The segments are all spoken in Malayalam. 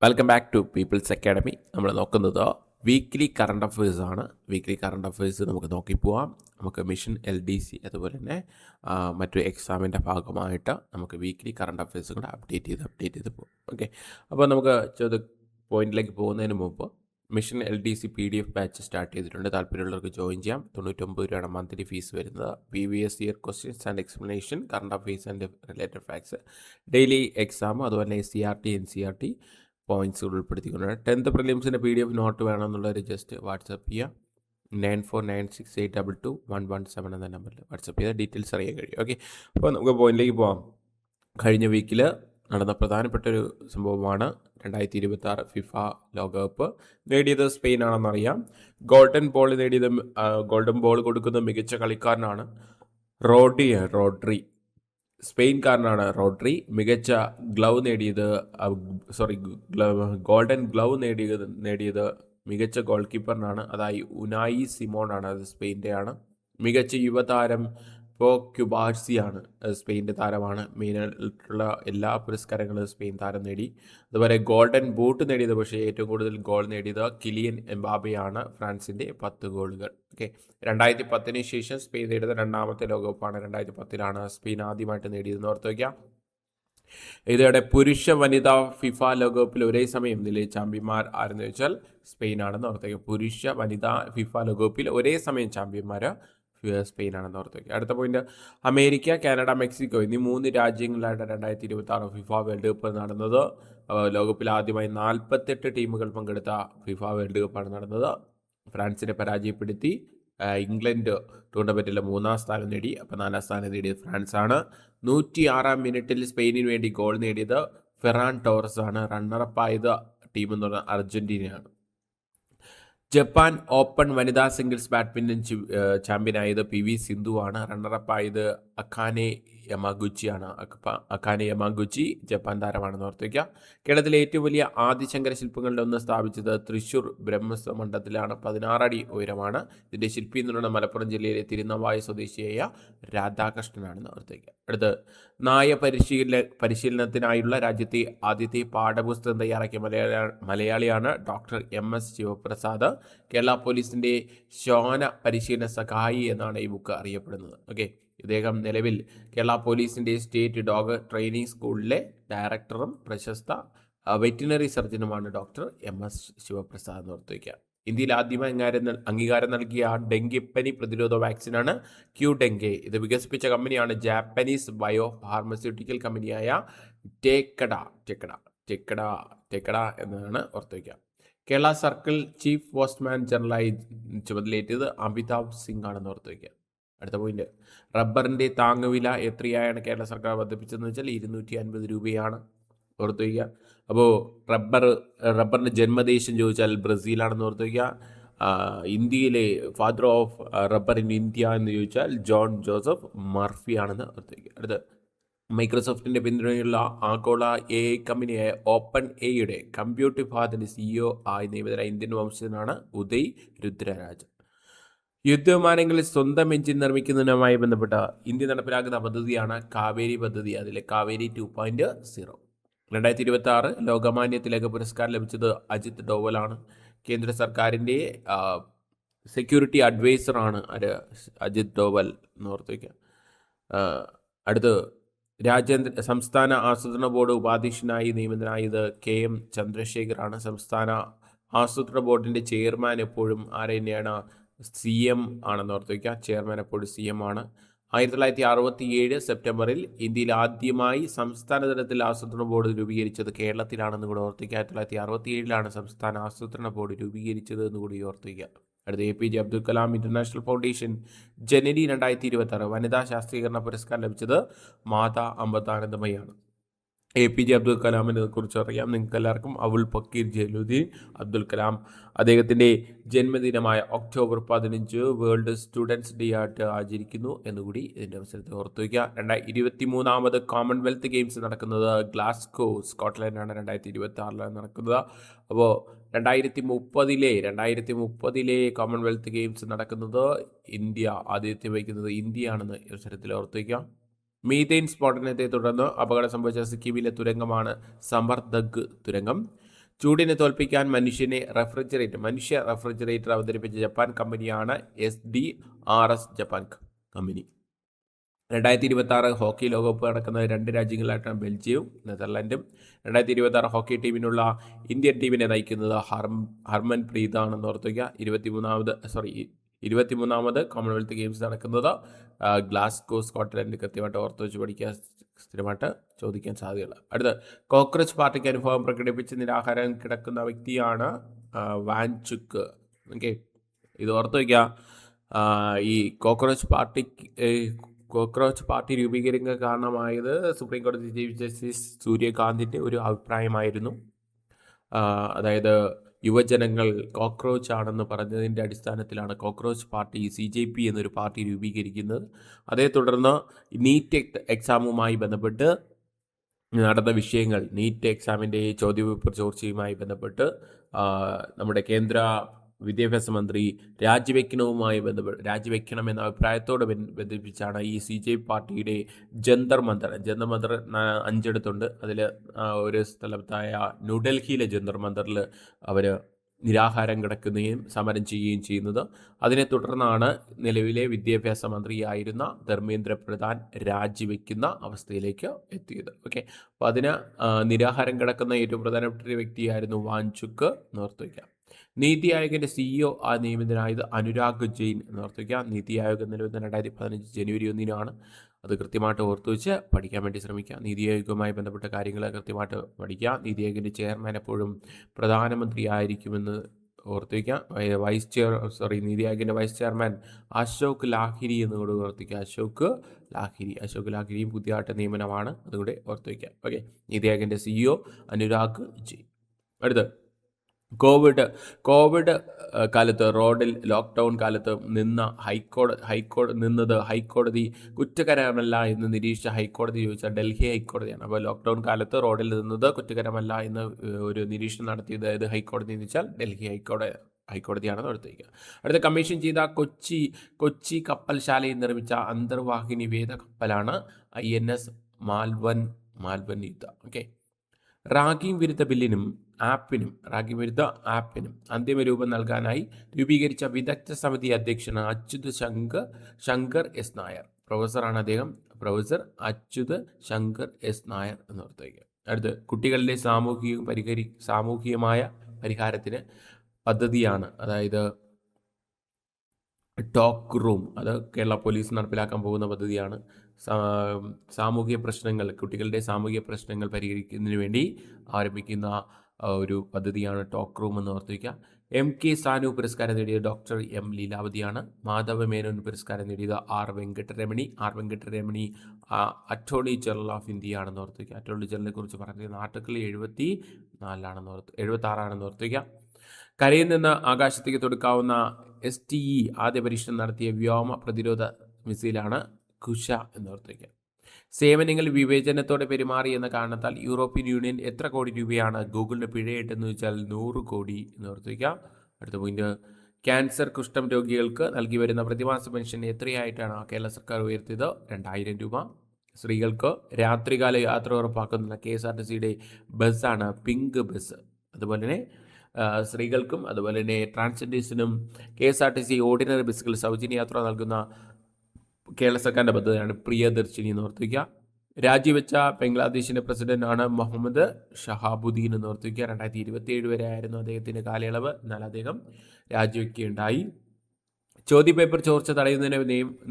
Welcome back to people's academy. നമ്മൾ നോക്കുന്നത് വീക്ക്ലി കറണ്ട് അഫയേഴ്സ് ആണ്. വീക്ക്ലി കറണ്ട് അഫയേഴ്സ് നമുക്ക് നോക്കിപ്പോവാം. നമുക്ക് മിഷൻ LDC അതുപോലെ തന്നെ മറ്റു എക്സാമിൻ്റെ ഭാഗമായിട്ട് നമുക്ക് വീക്ക്ലി കറണ്ട് അഫയേഴ്സ് കൂടെ അപ്ഡേറ്റ് ചെയ്ത് പോകും. ഓക്കെ, അപ്പോൾ നമുക്ക് പോയിന്റിലേക്ക് പോകുന്നതിന് മുമ്പ് mission LDC PDF batch start ചെയ്തിട്ടുണ്ട്. താല്പര്യമുള്ളവർക്ക് ജോയിൻ ചെയ്യാം. 99 രൂപയാണ് മന്ത്ലി ഫീസ് വരുന്നത്. Previous year questions and explanation, current affairs and related facts, daily exam, അതുപോലെ SCRT NCRT പോയിന്റ്സുകൾ ഉൾപ്പെടുത്തിക്കൊണ്ടാണ്. 10th പ്രിലിംസിൻ്റെ PDF നോട്ട് വേണമെന്നുള്ളവർ ജസ്റ്റ് വാട്സപ്പ് ചെയ്യുക. 9496822117 എന്ന നമ്പറിൽ വാട്സപ്പ് ചെയ്താൽ ഡീറ്റെയിൽസ് അറിയാൻ കഴിയും. ഓക്കെ, അപ്പോൾ നമുക്ക് പോയിന്റിലേക്ക് പോകാം. കഴിഞ്ഞ വീക്കിൽ നടന്ന പ്രധാനപ്പെട്ട ഒരു സംഭവമാണ് 2026 ഫിഫ ലോകകപ്പ്. നേടിയത് സ്പെയിൻ ആണെന്നറിയാം. ഗോൾഡൻ ബോൾ കൊടുക്കുന്ന മികച്ച കളിക്കാരനാണ് റോഡ്രി. സ്പെയിൻകാരനാണ് റോഡ്രി. മികച്ച ഗോൾഡൻ ഗ്ലൗ നേടിയത് മികച്ച ഗോൾ കീപ്പറിനാണ്. അതായി ഉനായി സിമോൺ ആണ്. അത് സ്പെയിൻ്റെ ആണ്. മികച്ച യുവതാരം ക്യുബാർസിയാണ്. സ്പെയിൻ്റെ താരമാണ്. മെയിനായിട്ടുള്ള എല്ലാ പുരസ്കാരങ്ങളും സ്പെയിൻ താരം നേടി. അതുപോലെ ഗോൾഡൻ ബൂട്ട് നേടിയത്, പക്ഷേ ഏറ്റവും കൂടുതൽ ഗോൾ നേടിയത് കിലിയൻ എംബാബെയാണ്. ഫ്രാൻസിൻ്റെ 10 ഗോളുകൾ. ഓക്കെ, 2010 ശേഷം സ്പെയിൻ നേടിയത് രണ്ടാമത്തെ ലോകകപ്പാണ്. 2010 സ്പെയിൻ ആദ്യമായിട്ട് നേടിയതെന്ന് ഓർത്ത് വയ്ക്കാം. ഇതോടെ പുരുഷ വനിതാ ഫിഫ ലോകകപ്പിൽ ഒരേ സമയം നിലയിൽ ചാമ്പ്യന്മാർ ആരെന്ന് വെച്ചാൽ സ്പെയിൻ ആണെന്ന് ഓർത്ത് വയ്ക്കുക. പുരുഷ വനിതാ ഫിഫ ലോകകപ്പിൽ ഒരേ സമയം ചാമ്പ്യന്മാർ സ്പെയിൻ ആണെന്ന് ഓർത്ത് വയ്ക്കുക. അടുത്ത പോയിന്റ്, അമേരിക്ക, കാനഡ, മെക്സിക്കോ എന്നീ 3 രാജ്യങ്ങളിലായിട്ട് 2026 ഫിഫ വേൾഡ് കപ്പ് നടന്നത്. ലോകകപ്പിൽ ആദ്യമായി 48 ടീമുകൾ പങ്കെടുത്ത ഫിഫ വേൾഡ് കപ്പാണ് നടന്നത്. ഫ്രാൻസിനെ പരാജയപ്പെടുത്തി ഇംഗ്ലണ്ട് ടൂർണമെൻറ്റിൽ 3ാം സ്ഥാനം നേടി. അപ്പോൾ 4ാം സ്ഥാനം നേടിയത് ഫ്രാൻസാണ്. 106 മിനിറ്റിൽ സ്പെയിനിന് വേണ്ടി ഗോൾ നേടിയത് ഫെറാൻ ടോറസ് ആണ്. റണ്ണറപ്പായത് ടീം എന്ന് പറഞ്ഞാൽ അർജന്റീനയാണ്. ജപ്പാൻ ഓപ്പൺ വനിതാ സിംഗിൾസ് ബാഡ്മിൻ്റൺ ചാമ്പ്യനായത് PV സിന്ധു ആണ്. റണ്ണറപ്പായത് അക്കാനെ യമാഗുച്ചി ജപ്പാൻ താരമാണെന്ന് ഓർത്ത് വയ്ക്കുക. കേരളത്തിലെ ഏറ്റവും വലിയ ആദിശങ്കര ശില്പങ്ങളുടെ ഒന്ന് സ്ഥാപിച്ചത് തൃശ്ശൂർ ബ്രഹ്മസ്വ മണ്ഡലത്തിലാണ്. 16 അടി ഉയരമാണ്. ഇതിൻ്റെ ശില്പി എന്നുള്ള മലപ്പുറം ജില്ലയിലെ തിരുനവായ സ്വദേശിയായ രാധാകൃഷ്ണനാണെന്ന് ഓർത്ത് വയ്ക്കുക. അടുത്ത്, നായ പരിശീലനത്തിനായുള്ള രാജ്യത്തെ ആദ്യത്തെ പാഠപുസ്തകം തയ്യാറാക്കിയ മലയാളിയാണ് ഡോക്ടർ MS ശിവപ്രസാദ്. കേരള പോലീസിൻ്റെ ശ്വാന പരിശീലന സഹായി എന്നാണ് ഈ ബുക്ക് അറിയപ്പെടുന്നത്. ഓക്കെ, ഇദ്ദേഹം നിലവിൽ കേരള പോലീസിൻ്റെ സ്റ്റേറ്റ് ഡോഗ് ട്രെയിനിങ് സ്കൂളിലെ ഡയറക്ടറും പ്രശസ്ത വെറ്റിനറി സർജനുമാണ് ഡോക്ടർ MS ശിവപ്രസാദ് എന്ന് ഓർത്ത് വയ്ക്കുക. ഇന്ത്യയിൽ ആദ്യമായി അംഗീകാരം നൽകിയ ഡെങ്കിപ്പനി പ്രതിരോധ വാക്സിനാണ് ക്യൂഡെങ്കെ. ഇത് വികസിപ്പിച്ച കമ്പനിയാണ് ജാപ്പനീസ് ബയോ ഫാർമസ്യൂട്ടിക്കൽ കമ്പനിയായ ടെക്കഡ എന്നാണ് ഓർത്ത് വയ്ക്കുക. കേരള സർക്കിൾ ചീഫ് പോസ്റ്റ്മാൻ ജനറലായി ചുമതലയേറ്റത് അമിതാഭ് സിംഗ് ആണെന്ന് ഓർത്ത് വയ്ക്കുക. അടുത്ത പോയിന്റ്, റബ്ബറിൻ്റെ താങ്ങുവില എത്രയായാണ് കേരള സർക്കാർ വർദ്ധിപ്പിച്ചതെന്ന് വെച്ചാൽ 250 രൂപയാണ്. ഓർത്ത് വയ്ക്കുക. അപ്പോൾ റബ്ബറിൻ്റെ ജന്മദേശം ചോദിച്ചാൽ ബ്രസീലാണെന്ന് ഓർത്ത് വയ്ക്കുക. ഇന്ത്യയിലെ father of rubber in India എന്ന് ചോദിച്ചാൽ ജോൺ ജോസഫ് മർഫി ആണെന്ന് ഓർത്ത് വയ്ക്കുക. അടുത്ത്, മൈക്രോസോഫ്റ്റിൻ്റെ പിന്തുണയുള്ള ആഗോള AI കമ്പനിയായ OpenAIയുടെ കമ്പ്യൂട്ട് വിഭാഗത്തിൻ്റെ CEO ആയി നിയമിതനായ ഇന്ത്യൻ വംശജനാണ് ഉദയ് രുദ്രരാജ്. യുദ്ധവിമാനങ്ങളിൽ സ്വന്തം എഞ്ചിൻ നിർമ്മിക്കുന്നതിനുമായി ബന്ധപ്പെട്ട ഇന്ത്യ നടപ്പിലാക്കുന്ന പദ്ധതിയാണ് കാവേരി പദ്ധതി. അതിലെ കാവേരി 2.0. 2026 ലോകമാന്യ തിലക പുരസ്കാരം ലഭിച്ചത് അജിത് ഡോവലാണ്. കേന്ദ്ര സർക്കാരിൻ്റെ സെക്യൂരിറ്റി അഡ്വൈസറാണ് അജിത് ഡോവൽ എന്ന് ഓർത്ത് വയ്ക്കുക. അടുത്ത്, സംസ്ഥാന ആസൂത്രണ ബോർഡ് ഉപാധ്യക്ഷനായി നിയമിതനായത് KM ചന്ദ്രശേഖറാണ്. സംസ്ഥാന ആസൂത്രണ ബോർഡിൻ്റെ ചെയർമാൻ എപ്പോഴും ആരെ തന്നെയാണ്? CM ആണെന്ന് ഓർത്ത് വയ്ക്കുക. ചെയർമാൻ എപ്പോഴും CM ആണ്. 1967 സെപ്റ്റംബറിൽ ഇന്ത്യയിൽ ആദ്യമായി സംസ്ഥാന തലത്തിൽ ആസൂത്രണ ബോർഡ് രൂപീകരിച്ചത് കേരളത്തിലാണെന്ന് കൂടി ഓർത്ത് വയ്ക്കുക. 1967 സംസ്ഥാന ആസൂത്രണ ബോർഡ് രൂപീകരിച്ചത് എന്ന് കൂടി ഓർത്ത് വയ്ക്കുക. അടുത്ത, APJ Abdul Kalam international foundation ജനുവരി 2026 വനിതാ ശാസ്ത്രീകരണ പുരസ്കാരം ലഭിച്ചത് മാതാ അമൃതാനന്ദമയാണ്. APJ അബ്ദുൽ കലാമിനെ കുറിച്ച് അറിയാം നിങ്ങൾക്ക് എല്ലാവർക്കും. അബുൽ പക്കീർ ജലീലുദ്ദീൻ അബ്ദുൽ കലാം. അദ്ദേഹത്തിൻ്റെ ജന്മദിനമായ ഒക്ടോബർ 15 വേൾഡ് സ്റ്റുഡൻസ് ഡേ ആയിട്ട് ആചരിക്കുന്നു എന്നുകൂടി ഇതിൻ്റെ അവസരത്തിൽ ഓർത്തു വയ്ക്കുക. 2023 കോമൺവെൽത്ത് ഗെയിംസ് നടക്കുന്നത് ഗ്ലാസ്ഗോ സ്കോട്ട്ലൻഡാണ്. 2026 നടക്കുന്നത്. അപ്പോൾ 2030 കോമൺവെൽത്ത് ഗെയിംസ് നടക്കുന്നത് ആതിഥ്യം വഹിക്കുന്നത് ഇന്ത്യയാണെന്ന് ഈ അവസരത്തിൽ ഓർത്തു വയ്ക്കുക. മീഥെയിൻ സ്ഫോടനത്തെ തുടർന്ന് അപകടം സംഭവിച്ച സിക്കിമിലെ തുരങ്കമാണ് സമർദഗ് തുരങ്കം. ചൂടിനെ തോൽപ്പിക്കാൻ മനുഷ്യ റെഫ്രിജറേറ്റർ അവതരിപ്പിച്ച ജപ്പാൻ കമ്പനിയാണ് SDRS ജപ്പാൻ കമ്പനി. 2026 ഹോക്കി ലോകകപ്പ് നടക്കുന്നത് 2 രാജ്യങ്ങളായിട്ടാണ്, ബെൽജിയവും നെതർലൻഡും. 2026 ഹോക്കി ടീമിനുള്ള ഇന്ത്യൻ ടീമിനെ നയിക്കുന്നത് ഹർമൻപ്രീത് ആണെന്ന് ഓർത്തുവയ്ക്കുക. 23ാമത് കോമൺവെൽത്ത് ഗെയിംസ് നടക്കുന്നത് ഗ്ലാസ്ഗോ, സ്കോട്ട്ലൻഡ്. കൃത്യമായിട്ട് ഓർത്ത് വെച്ച് പഠിക്കുക, സ്ഥിരമായിട്ട് ചോദിക്കാൻ സാധ്യതയുള്ള. അടുത്ത, കോക്രോച്ച് പാർട്ടിക്ക് അനുഭവം പ്രകടിപ്പിച്ച് നിരാഹാരം കിടക്കുന്ന വ്യക്തിയാണ് വാൻചുക്ക്. ഓക്കെ, ഇത് ഓർത്ത് വയ്ക്കുക. ഈ കോക്രോച്ച് പാർട്ടി രൂപീകരിക്കാൻ കാരണമായത് സുപ്രീം കോടതി ചീഫ് ജസ്റ്റിസ് സൂര്യകാന്തിൻ്റെ ഒരു അഭിപ്രായമായിരുന്നു. അതായത് യുവജനങ്ങൾ കോക്രോച്ച് ആണെന്ന് പറഞ്ഞതിൻ്റെ അടിസ്ഥാനത്തിലാണ് കോക്രോച്ച് പാർട്ടി CJP എന്നൊരു പാർട്ടി രൂപീകരിക്കുന്നത്. അതേ തുടർന്ന് നീറ്റ് എക്സാമുമായി ബന്ധപ്പെട്ട് നടന്ന വിഷയങ്ങൾ, നീറ്റ് എക്സാമിൻ്റെ ചോദ്യപേപ്പർ ചോർച്ചയുമായി ബന്ധപ്പെട്ട് നമ്മുടെ കേന്ദ്ര വിദ്യാഭ്യാസ മന്ത്രി രാജിവെക്കണമെന്ന അഭിപ്രായത്തോട് ബന്ധിപ്പിച്ചാണ് ഈ CJP പാർട്ടിയുടെ ജന്തർ മന്ദർ 5 ഇടത്തുണ്ട്. അതിൽ ഒരു സ്ഥലത്തായ ന്യൂഡൽഹിയിലെ ജന്തർ മന്ദറിൽ അവർ നിരാഹാരം കിടക്കുകയും സമരം ചെയ്യുകയും ചെയ്യുന്നത്. അതിനെ തുടർന്നാണ് നിലവിലെ വിദ്യാഭ്യാസ മന്ത്രിയായിരുന്ന ധർമ്മേന്ദ്ര പ്രധാൻ രാജിവെക്കുന്ന അവസ്ഥയിലേക്ക് എത്തിയത്. ഓക്കെ, അപ്പോൾ അതിന് നിരാഹാരം കിടക്കുന്ന ഏറ്റവും പ്രധാനപ്പെട്ട ഒരു വ്യക്തിയായിരുന്നു വാൻചുക്ക് എന്നോർത്തുവയ്ക്കാം. നീതി ആയോഗിൻ്റെ CEO നിയമിതനായത് അനുരാഗ് ജെയിൻ എന്നോർത്തുവയ്ക്കുക. നീതി ആയോഗ് നിലവിൽ 2015 ജനുവരി 1 അത് കൃത്യമായിട്ട് ഓർത്തുവെച്ച് പഠിക്കാൻ വേണ്ടി ശ്രമിക്കുക. നീതി ആയോഗുമായി ബന്ധപ്പെട്ട കാര്യങ്ങൾ കൃത്യമായിട്ട് പഠിക്കുക. നീതി ആയോഗിൻ്റെ ചെയർമാൻ എപ്പോഴും പ്രധാനമന്ത്രി ആയിരിക്കുമെന്ന് ഓർത്തുവയ്ക്കുക. നീതി ആയോഗിൻ്റെ വൈസ് ചെയർമാൻ അശോക് ലാഹിരി എന്നുകൂടെ ഓർത്തുവയ്ക്കുക. അശോക് ലാഹിരിയും പുതിയതായിട്ട് നിയമനമാണ്, അതുകൂടെ ഓർത്തുവയ്ക്കുക. ഓക്കെ, നീതി ആയോഗിൻ്റെ CEO അനുരാഗ് ജെയിൻ. അടുത്ത്, കോവിഡ് കാലത്ത് റോഡിൽ ലോക്ക്ഡൗൺ കാലത്ത് ഹൈക്കോടതി കുറ്റകരമല്ല എന്ന് നിരീക്ഷിച്ച ഹൈക്കോടതി ചോദിച്ചാൽ ഡൽഹി ഹൈക്കോടതിയാണ്. അപ്പോൾ ലോക്ക്ഡൗൺ കാലത്ത് റോഡിൽ നിന്നത് കുറ്റകരമല്ല എന്ന് ഒരു നിരീക്ഷണം നടത്തിയത് ഏത് ഹൈക്കോടതി എന്ന് വെച്ചാൽ ഡൽഹി ഹൈക്കോടതിയാണെന്ന് എടുത്തേക്കുക. അടുത്ത, കമ്മീഷൻ ചെയ്ത കൊച്ചി കപ്പൽശാലയിൽ നിർമ്മിച്ച അന്തർവാഹിനി വേദ കപ്പലാണ് INS മാൽവൻ യുദ്ധ. ഓക്കെ, റാഗിംഗ് വിരുദ്ധ ബില്ലിനും ആപ്പിനും അന്തിമ രൂപം നൽകാനായി രൂപീകരിച്ച വിദഗ്ധ സമിതി അധ്യക്ഷന് അച്യുത് ശങ്കർ S. നായർ. പ്രൊഫസറാണ് അദ്ദേഹം, പ്രൊഫസർ അച്യുത് ശങ്കർ S. നായർ എന്ന് ഓർത്തുവയ്ക്കുക. അടുത്ത്, കുട്ടികളുടെ സാമൂഹികമായ പരിഹാരത്തിന് പദ്ധതിയാണ്, അതായത് ടോക്ക് റൂം. അത് കേരള പോലീസ് നടപ്പിലാക്കാൻ പോകുന്ന പദ്ധതിയാണ്. കുട്ടികളുടെ സാമൂഹിക പ്രശ്നങ്ങൾ പരിഹരിക്കുന്നതിന് വേണ്ടി ആരംഭിക്കുന്ന ഒരു പദ്ധതിയാണ് ടോക്ക് റൂം എന്ന് ഓർത്തുവയ്ക്കുക. MK സാനു പുരസ്കാരം നേടിയ ഡോക്ടർ M. ലീലാവതിയാണ്. മാധവ മേനോൻ പുരസ്കാരം നേടിയത് R. Venkataramani attorney general of India ആണെന്ന് ഓർത്തുവയ്ക്കുക. അറ്റോർണി ജനറലിനെ കുറിച്ച് പറഞ്ഞിരുന്ന ആർട്ടിക്കിൾ 76 ഓർത്തുവയ്ക്കുക. കരയിൽ നിന്ന് ആകാശത്തേക്ക് തൊടുക്കാവുന്ന STE ആദ്യ പരീക്ഷണം നടത്തിയ വ്യോമ പ്രതിരോധ മിസൈലാണ് കുശ എന്നോർത്തുവയ്ക്കുക. സേവനങ്ങൾ വിവേചനത്തോടെ പെരുമാറി എന്ന കാരണത്താൽ യൂറോപ്യൻ യൂണിയൻ എത്ര കോടി രൂപയാണ് ഗൂഗിളിന് പിഴയിട്ടെന്ന് വെച്ചാൽ 100 കോടി എന്നോർത്തുവയ്ക്കുക. അടുത്ത പോയിന്റ്, ക്യാൻസർ കുഷ്ഠം രോഗികൾക്ക് നൽകി വരുന്ന പ്രതിമാസ പെൻഷൻ എത്രയായിട്ടാണ് കേരള സർക്കാർ ഉയർത്തിയത്? 2000 രൂപ. സ്ത്രീകൾക്ക് രാത്രികാല യാത്ര ഉറപ്പാക്കുന്ന KSRTCയുടെ ബസ്സാണ് പിങ്ക് ബസ്. അതുപോലെ തന്നെ സ്ത്രീകൾക്കും അതുപോലെ തന്നെ ട്രാൻസ്ജെൻഡേഴ്സിനും KSRTC ഓർഡിനറി ബസ്സുകൾ സൗജന്യ യാത്ര നൽകുന്ന കേരള സർക്കാരിൻ്റെ പദ്ധതിയാണ് പ്രിയദർശിനി എന്ന് ഓർത്തുവയ്ക്കുക. രാജിവെച്ച ബംഗ്ലാദേശിൻ്റെ പ്രസിഡന്റാണ് മുഹമ്മദ് ഷഹാബുദ്ദീൻ എന്ന് ഓർത്തുവയ്ക്കുക. 2027 വരെ ആയിരുന്നു അദ്ദേഹത്തിൻ്റെ കാലയളവ്, എന്നാൽ അദ്ദേഹം രാജിവെക്കുകയുണ്ടായി. ചോദ്യപേപ്പർ ചോർച്ച തടയുന്നതിന്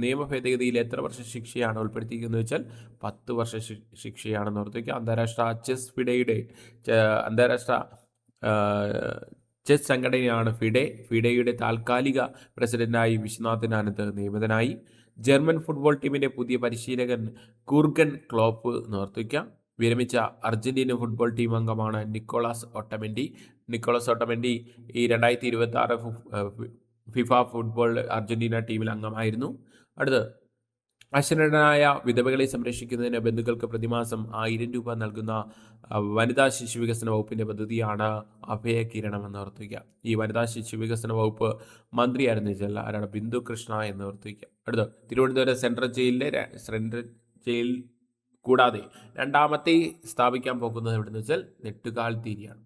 നിയമ ഭേദഗതിയിൽ എത്ര വർഷ ശിക്ഷയാണ് ഉൾപ്പെടുത്തിയിരിക്കുന്നത് വെച്ചാൽ 10 വർഷ ശിക്ഷയാണെന്ന് ഓർത്തുവയ്ക്കുക. അന്താരാഷ്ട്ര ചെസ് സംഘടനയാണ് ഫിഡെയുടെ താൽക്കാലിക പ്രസിഡന്റായി വിശ്വനാഥൻ ആനന്ദ് നിയമിതനായി. ജർമ്മൻ ഫുട്ബോൾ ടീമിൻ്റെ പുതിയ പരിശീലകൻ കുർഗൻ ക്ലോപ്പ് ഓർത്തുവയ്ക്കാം. വിരമിച്ച അർജന്റീന ഫുട്ബോൾ ടീം അംഗമാണ് നിക്കോളാസ് ഒട്ടമെൻഡി. ഈ 2026 ഫിഫ ഫുട്ബോൾ അർജന്റീന ടീമിൽ അംഗമായിരുന്നു. അടുത്ത്, അശരണരായ വിധവകളെ സംരക്ഷിക്കുന്നതിന് ബന്ധുക്കൾക്ക് പ്രതിമാസം 1000 രൂപ നൽകുന്ന വനിതാ ശിശു വികസന വകുപ്പിൻ്റെ പദ്ധതിയാണ് അഭയകിരണം എന്ന് ഓർത്തുവയ്ക്കുക. ഈ വനിതാ ശിശു വികസന വകുപ്പ് മന്ത്രിയായിരുന്നു വെച്ചാൽ ആരാണ്? ബിന്ദു കൃഷ്ണ എന്ന് ഓർത്തുവയ്ക്കുക. അടുത്ത്, തിരുവനന്തപുരം സെൻട്രൽ ജയിൽ കൂടാതെ രണ്ടാമത്തെ സ്ഥാപിക്കാൻ പോകുന്നത് എവിടെയെന്ന് വെച്ചാൽ നെട്ടുകാൽ തീരിയാണ്.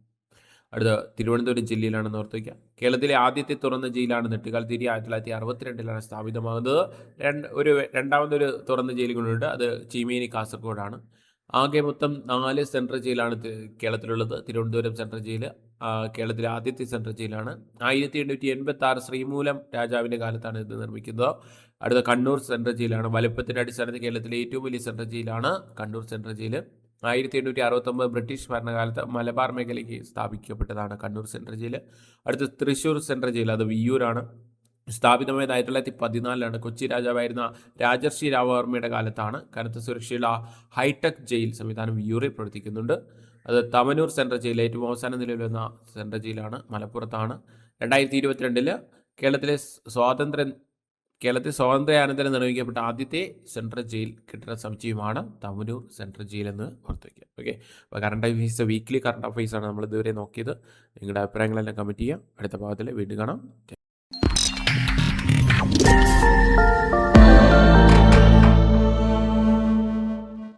അടുത്ത തിരുവനന്തപുരം ജില്ലയിലാണെന്ന് ഓർത്ത് വയ്ക്കുക. കേരളത്തിലെ ആദ്യത്തെ തുറന്ന ജയിലാണ് നെട്ടുകാൽത്തിരി. 1962 സ്ഥാപിതമാകുന്നത്. രണ്ടാമതൊരു തുറന്ന ജയിൽ കൂടിയുണ്ട്. അത് ചീമേനി കാസർഗോഡാണ്. ആകെ മൊത്തം 4 സെൻട്രൽ ജയിലാണ് കേരളത്തിലുള്ളത്. തിരുവനന്തപുരം സെൻട്രൽ ജയിൽ കേരളത്തിലെ ആദ്യത്തെ സെൻട്രൽ ജയിലാണ്. 1886 ശ്രീമൂലം രാജാവിൻ്റെ കാലത്താണ് ഇത് നിർമ്മിക്കുന്നത്. അടുത്ത കണ്ണൂർ സെൻട്രൽ ജയിലാണ്. വലുപ്പത്തിൻ്റെ അടിസ്ഥാനത്തിൽ കേരളത്തിലെ ഏറ്റവും വലിയ സെൻട്രൽ ജയിലാണ് കണ്ണൂർ സെൻട്രൽ ജയിൽ. 1869 ബ്രിട്ടീഷ് ഭരണകാലത്ത് മലബാർ മേഖലയ്ക്ക് സ്ഥാപിക്കപ്പെട്ടതാണ് കണ്ണൂർ സെൻട്രൽ ജയിൽ. അടുത്ത തൃശ്ശൂർ സെൻട്രൽ ജയിൽ, അത് വിയ്യൂരാണ്. സ്ഥാപിതമായത് 1914 കൊച്ചി രാജാവായിരുന്ന രാജർഷി രാമവർമ്മയുടെ കാലത്താണ്. കനത്ത സുരക്ഷയുള്ള ഹൈടെക് ജയിൽ സംവിധാനം വിയ്യൂരിൽ പ്രവർത്തിക്കുന്നുണ്ട്. അത് തവനൂർ സെൻട്രൽ ജയിൽ ഏറ്റവും അവസാന നിലവിൽ വന്ന സെൻട്രൽ ജയിലാണ്, മലപ്പുറത്താണ്. 2022 കേരളത്തിൽ സ്വാതന്ത്ര്യാനന്തരം നിർമ്മിക്കപ്പെട്ട ആദ്യത്തെ സെൻട്രൽ ജയിൽ കെട്ടിട സമുച്ചയമാണ് തവനൂർ സെൻട്രൽ ജയിൽ എന്ന് ഓർത്ത് വയ്ക്കുക. ഓക്കെ, അപ്പോൾ കറണ്ട് അഫയേഴ്സ് വീക്ക്ലി കറണ്ട് അഫയേഴ്സാണ് നമ്മൾ ഇതുവരെ നോക്കിയത്. നിങ്ങളുടെ അഭിപ്രായങ്ങളെല്ലാം കമൻറ്റ് ചെയ്യുക. അടുത്ത ഭാഗത്തിൽ വീണ്ടും കാണാം.